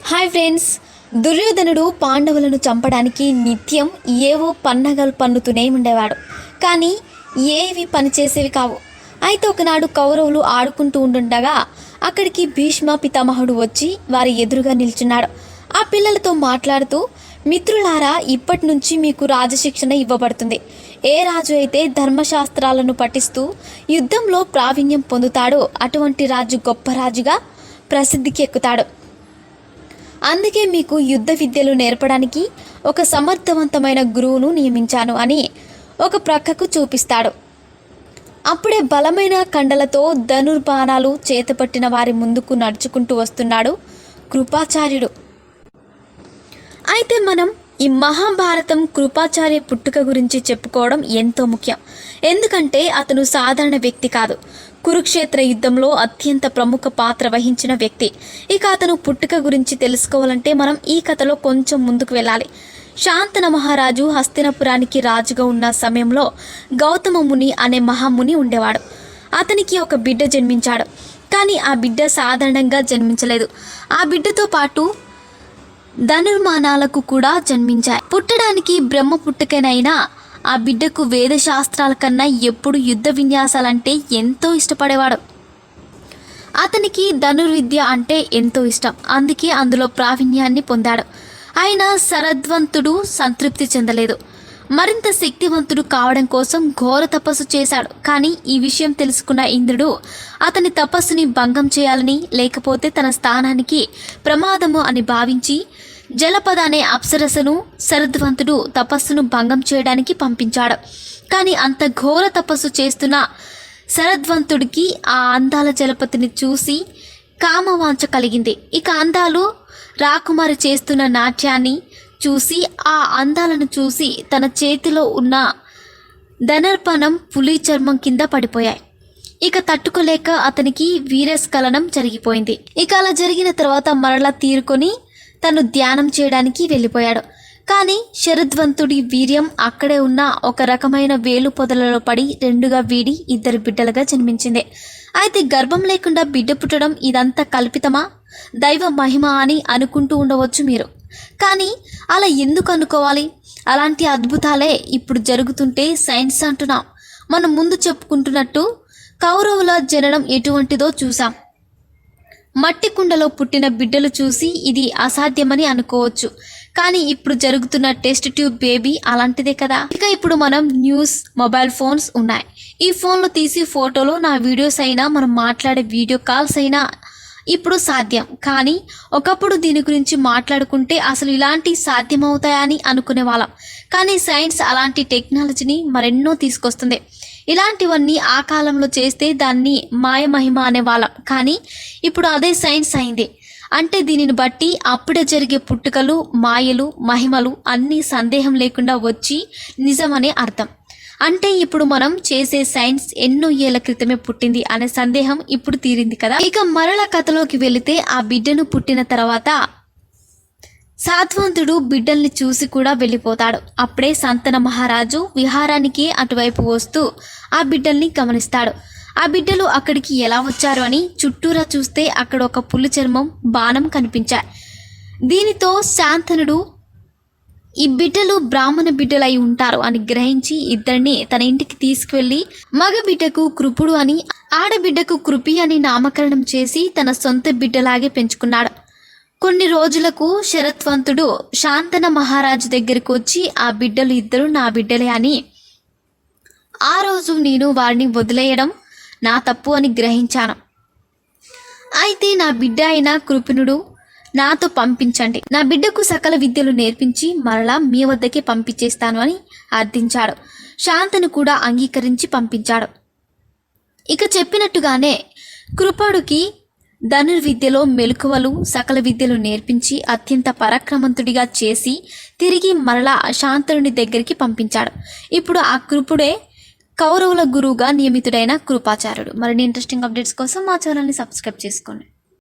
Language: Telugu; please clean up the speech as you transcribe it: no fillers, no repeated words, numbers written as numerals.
హాయ్ ఫ్రెండ్స్, దుర్యోధనుడు పాండవులను చంపడానికి నిత్యం ఏవో పన్నగలు పన్నుతూనే ఉండేవాడు. కానీ ఏవి పనిచేసేవి కావు. అయితే ఒకనాడు కౌరవులు ఆడుకుంటూ ఉండుండగా అక్కడికి భీష్మ పితామహుడు వచ్చి వారి ఎదురుగా నిల్చున్నాడు. ఆ పిల్లలతో మాట్లాడుతూ, మిత్రులారా, ఇప్పటి నుంచి మీకు రాజశిక్షణ ఇవ్వబడుతుంది. ఏ రాజు అయితే ధర్మశాస్త్రాలను పఠిస్తూ యుద్ధంలో ప్రావీణ్యం పొందుతాడో అటువంటి రాజు గొప్ప రాజుగా ప్రసిద్ధికి ఎక్కుతాడు. అందుకే మీకు యుద్ధ విద్యలు నేర్పడానికి ఒక సమర్థవంతమైన గురువును నియమించాను అని ఒక ప్రక్కకు చూపిస్తాడు. అప్పుడే బలమైన కండలతో ధనుర్బాణాలు చేతపట్టిన వారి ముందుకు నడుచుకుంటూ వస్తున్నాడు కృపాచార్యుడు. అయితే మనం ఈ మహాభారతం కృపాచార్య పుట్టుక గురించి చెప్పుకోవడం ఎంతో ముఖ్యం. ఎందుకంటే అతను సాధారణ వ్యక్తి కాదు, కురుక్షేత్ర యుద్ధంలో అత్యంత ప్రముఖ పాత్ర వహించిన వ్యక్తి. ఇక అతను పుట్టుక గురించి తెలుసుకోవాలంటే మనం ఈ కథలో కొంచెం ముందుకు వెళ్ళాలి. శాంతన మహారాజు హస్తినపురానికి రాజుగా ఉన్న సమయంలో గౌతమ ముని అనే మహాముని ఉండేవాడు. అతనికి ఒక బిడ్డ జన్మించాడు. కానీ ఆ బిడ్డ సాధారణంగా జన్మించలేదు. ఆ బిడ్డతో పాటు ధనుర్మానాలకు కూడా జన్మించాయి. పుట్టడానికి బ్రహ్మ పుట్టుకనైనా ఆ బిడ్డకు వేదశాస్త్రాల కన్నా ఎప్పుడు యుద్ధ విన్యాసాలంటే ఎంతో ఇష్టపడేవాడు. అతనికి ధనుర్విద్య అంటే ఎంతో ఇష్టం. అందుకే అందులో ప్రావీణ్యాన్ని పొందాడు. అయినా శరద్వంతుడు సంతృప్తి చెందలేదు. మరింత శక్తివంతుడు కావడం కోసం ఘోర తపస్సు చేశాడు. కానీ ఈ విషయం తెలుసుకున్న ఇంద్రుడు అతని తపస్సుని భంగం చేయాలని, లేకపోతే తన స్థానానికి ప్రమాదము అని భావించి జలపద అనే అప్సరసను శరద్వంతుడు తపస్సును భంగం చేయడానికి పంపించాడు. కానీ అంత ఘోర తపస్సు చేస్తున్న శరద్వంతుడికి ఆ అందాల జలపతిని చూసి కామవాంఛ కలిగింది. ఇక అందాలు రాకుమారి చేస్తున్న నాట్యాన్ని చూసి, ఆ అందాలను చూసి తన చేతిలో ఉన్న ధనర్పణం పులి చర్మం కింద పడిపోయాయి. ఇక తట్టుకోలేక అతనికి వీరస్ఖలనం జరిగిపోయింది. ఇక అలా జరిగిన తర్వాత మరలా తీరుకొని తను ధ్యానం చేయడానికి వెళ్ళిపోయాడు. కానీ శరద్వంతుడి వీర్యం అక్కడే ఉన్న ఒక రకమైన వేలు పొదలలో పడి రెండుగా వీడి 2 బిడ్డలుగా జన్మించింది. అయితే గర్భం లేకుండా బిడ్డ పుట్టడం ఇదంతా కల్పితమా, దైవ మహిమ అని అనుకుంటూ ఉండవచ్చు మీరు. కానీ అలా ఎందుకు అనుకోవాలి? అలాంటి అద్భుతాలే ఇప్పుడు జరుగుతుంటే సైన్స్ అంటున్నాం. మనం ముందు చెప్పుకుంటున్నట్టు కౌరవుల జననం ఎటువంటిదో చూసాం. మట్టి కుండలో పుట్టిన బిడ్డలు చూసి ఇది అసాధ్యమని అనుకోవచ్చు. కానీ ఇప్పుడు జరుగుతున్న టెస్ట్ ట్యూబ్ బేబీ అలాంటిదే కదా. ఇక ఇప్పుడు మనం మొబైల్ ఫోన్స్ ఉన్నాయి. ఈ ఫోన్లో తీసి ఫోటోలో నా వీడియోస్ అయినా, మనం మాట్లాడే వీడియో కాల్స్ అయినా ఇప్పుడు సాధ్యం. కానీ ఒకప్పుడు దీని గురించి మాట్లాడుకుంటే అసలు ఇలాంటి సాధ్యమవుతాయని అనుకునే వాళ్ళం. కానీ సైన్స్ అలాంటి టెక్నాలజీని మరెన్నో తీసుకొస్తుంది. ఇలాంటివన్నీ ఆ కాలంలో చేస్తే దాన్ని మాయమహిమ అనేవాళ్ళం. కానీ ఇప్పుడు అదే సైన్స్ అయింది. అంటే దీనిని బట్టి అప్పుడే జరిగే పుట్టుకలు, మాయలు, మహిమలు అన్నీ సందేహం లేకుండా వచ్చి నిజమనే అర్థం. అంటే ఇప్పుడు మనం చేసే సైన్స్ ఎన్నో ఏళ్ల క్రితమే పుట్టింది అనే సందేహం ఇప్పుడు తీరింది కదా. ఇక మరల కథలోకి వెళితే ఆ బిడ్డను పుట్టిన తర్వాత సాత్వంతుడు బిడ్డల్ని చూసి కూడా వెళ్ళిపోతాడు. అప్పుడే సంతన మహారాజు విహారానికి అటువైపు వస్తూ ఆ బిడ్డల్ని గమనిస్తాడు. ఆ బిడ్డలు అక్కడికి ఎలా వచ్చారు అని చుట్టూరా చూస్తే అక్కడ ఒక పులి చర్మం బాణం కనిపించాయి. దీనితో శాంతనుడు ఈ బిడ్డలు బ్రాహ్మణ బిడ్డలై ఉంటారు అని గ్రహించి ఇద్దరిని తన ఇంటికి తీసుకువెళ్ళి మగ బిడ్డకు కృపుడు అని, ఆడబిడ్డకు కృపి అని నామకరణం చేసి తన సొంత బిడ్డలాగే పెంచుకున్నాడు. కొన్ని రోజులకు శరత్వంతుడు శాంతన మహారాజు దగ్గరికి వచ్చి ఆ బిడ్డలు ఇద్దరు నా బిడ్డలే అని, ఆ రోజు నేను వారిని వదిలేయడం నా తప్పు అని గ్రహించాను. అయితే నా బిడ్డ అయిన కృపిణుడు నాతో పంపించండి. నా బిడ్డకు సకల విద్యలు నేర్పించి మరలా మీ వద్దకే పంపించేస్తాను అని అర్థించాడు. శాంతను కూడా అంగీకరించి పంపించాడు. ఇక చెప్పినట్టుగానే కృపడుకి ధనుర్విద్యలో మెలకువలు, సకల విద్యలు నేర్పించి అత్యంత పరాక్రమంతుడిగా చేసి తిరిగి మరలా శాంతనుడి దగ్గరికి పంపించాడు. ఇప్పుడు ఆ కృపుడే కౌరవుల గురువుగా నియమితుడైన కృపాచార్యుడు. మరిన్ని ఇంట్రెస్టింగ్ అప్డేట్స్ కోసం మా ఛానల్ని సబ్స్క్రైబ్ చేసుకోండి.